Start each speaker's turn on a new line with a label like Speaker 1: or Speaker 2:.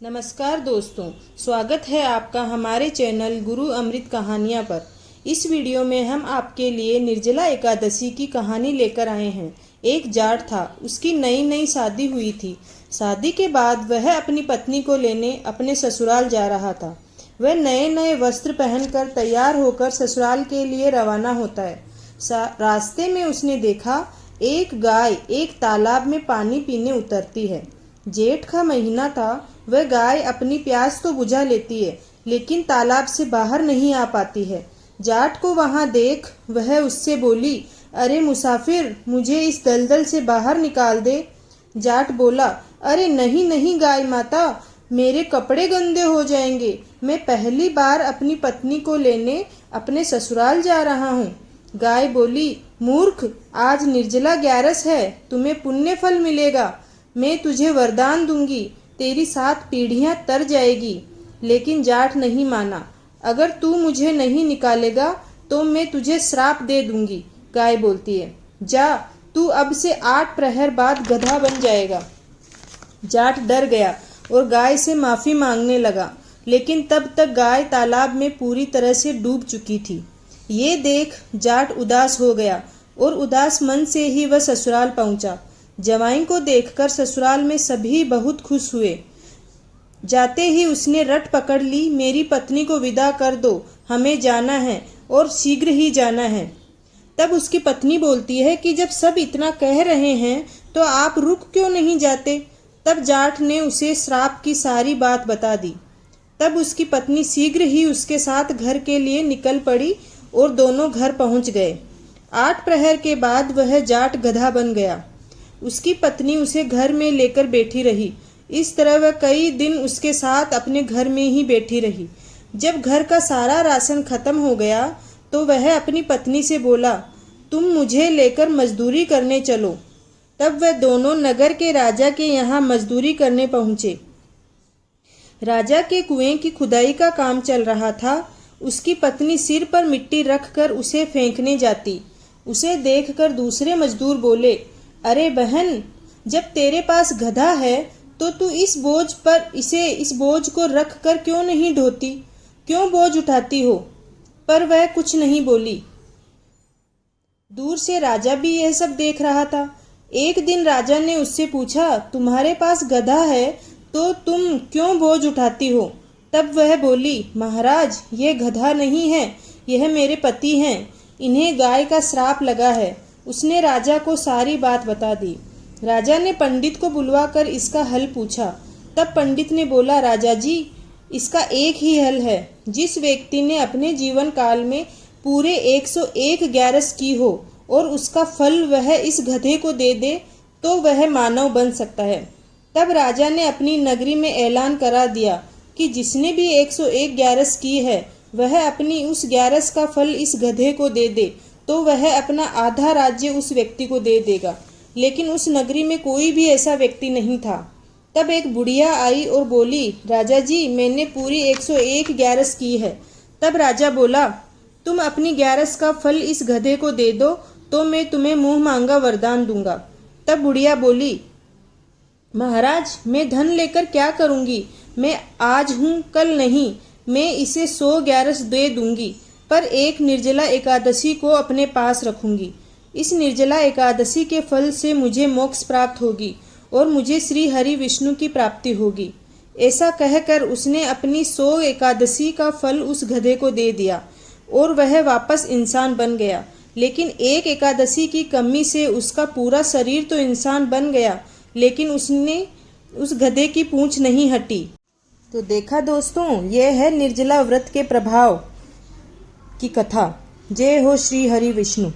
Speaker 1: नमस्कार दोस्तों, स्वागत है आपका हमारे चैनल गुरु अमृत कहानियाँ पर। इस वीडियो में हम आपके लिए निर्जला एकादशी की कहानी लेकर आए हैं। एक जाट था, उसकी नई नई शादी हुई थी। शादी के बाद वह अपनी पत्नी को लेने अपने ससुराल जा रहा था। वह नए नए वस्त्र पहनकर तैयार होकर ससुराल के लिए रवाना होता है। रास्ते में उसने देखा एक गाय एक तालाब में पानी पीने उतरती है। जेठ का महीना था। वह गाय अपनी प्यास तो बुझा लेती है, लेकिन तालाब से बाहर नहीं आ पाती है। जाट को वहां देख वह उससे बोली, अरे मुसाफिर, मुझे इस दलदल से बाहर निकाल दे। जाट बोला, अरे नहीं नहीं गाय माता, मेरे कपड़े गंदे हो जाएंगे। मैं पहली बार अपनी पत्नी को लेने अपने ससुराल जा रहा हूँ। गाय बोली, मूर्ख, आज निर्जला ग्यारस है, तुम्हें पुण्य फल मिलेगा। मैं तुझे वरदान दूंगी, तेरी 7 पीढ़ियां तर जाएगी। लेकिन जाट नहीं माना। अगर तू मुझे नहीं निकालेगा तो मैं तुझे श्राप दे दूंगी। गाय बोलती है, जा, तू अब से 8 प्रहर बाद गधा बन जाएगा। जाट डर गया और गाय से माफी मांगने लगा, लेकिन तब तक गाय तालाब में पूरी तरह से डूब चुकी थी। ये देख जाट उदास हो गया और उदास मन से ही वह ससुराल पहुंचा। जवाई को देखकर ससुराल में सभी बहुत खुश हुए। जाते ही उसने रट पकड़ ली, मेरी पत्नी को विदा कर दो, हमें जाना है और शीघ्र ही जाना है। तब उसकी पत्नी बोलती है कि जब सब इतना कह रहे हैं तो आप रुक क्यों नहीं जाते। तब जाट ने उसे श्राप की सारी बात बता दी। तब उसकी पत्नी शीघ्र ही उसके साथ घर के लिए निकल पड़ी और दोनों घर पहुंच गए। 8 प्रहर के बाद वह जाट गधा बन गया। उसकी पत्नी उसे घर में लेकर बैठी रही। इस तरह वह कई दिन उसके साथ अपने घर में ही बैठी रही। जब घर का सारा राशन खत्म हो गया तो वह अपनी पत्नी से बोला, तुम मुझे लेकर मजदूरी करने चलो। तब वह दोनों नगर के राजा के यहाँ मजदूरी करने पहुंचे। राजा के कुएं की खुदाई का काम चल रहा था। उसकी पत्नी सिर पर मिट्टी रखकर उसे फेंकने जाती। उसे देखकर दूसरे मजदूर बोले, अरे बहन, जब तेरे पास गधा है तो तू इस बोझ को रख कर क्यों नहीं ढोती, क्यों बोझ उठाती हो। पर वह कुछ नहीं बोली। दूर से राजा भी यह सब देख रहा था। एक दिन राजा ने उससे पूछा, तुम्हारे पास गधा है तो तुम क्यों बोझ उठाती हो। तब वह बोली, महाराज, यह गधा नहीं है, यह मेरे पति हैं, इन्हें गाय का श्राप लगा है। उसने राजा को सारी बात बता दी। राजा ने पंडित को बुलवाकर इसका हल पूछा। तब पंडित ने बोला, राजा जी, इसका एक ही हल है। जिस व्यक्ति ने अपने जीवन काल में पूरे 101 ग्यारस की हो और उसका फल वह इस गधे को दे दे तो वह मानव बन सकता है। तब राजा ने अपनी नगरी में ऐलान करा दिया कि जिसने भी 101 ग्यारस की है वह अपनी उस ग्यारस का फल इस गधे को दे दे तो वह अपना आधा राज्य उस व्यक्ति को दे देगा। लेकिन उस नगरी में कोई भी ऐसा व्यक्ति नहीं था। तब एक बुढ़िया आई और बोली, राजा जी, मैंने पूरी 101 ग्यारस की है। तब राजा बोला, तुम अपनी ग्यारस का फल इस गधे को दे दो तो मैं तुम्हें मुंह मांगा वरदान दूंगा। तब बुढ़िया बोली, महाराज, मैं धन लेकर क्या करूंगी। मैं आज हूँ, कल नहीं। मैं इसे 100 ग्यारस दे दूंगी, पर एक निर्जला एकादशी को अपने पास रखूंगी। इस निर्जला एकादशी के फल से मुझे मोक्ष प्राप्त होगी और मुझे श्री हरि विष्णु की प्राप्ति होगी। ऐसा कहकर उसने अपनी 100 एकादशी का फल उस गधे को दे दिया और वह वापस इंसान बन गया। लेकिन एक एकादशी की कमी से उसका पूरा शरीर तो इंसान बन गया, लेकिन उसने उस गधे की पूंछ नहीं हटी। तो देखा दोस्तों, यह है निर्जला व्रत के प्रभाव की कथा। जय हो श्री हरि विष्णु।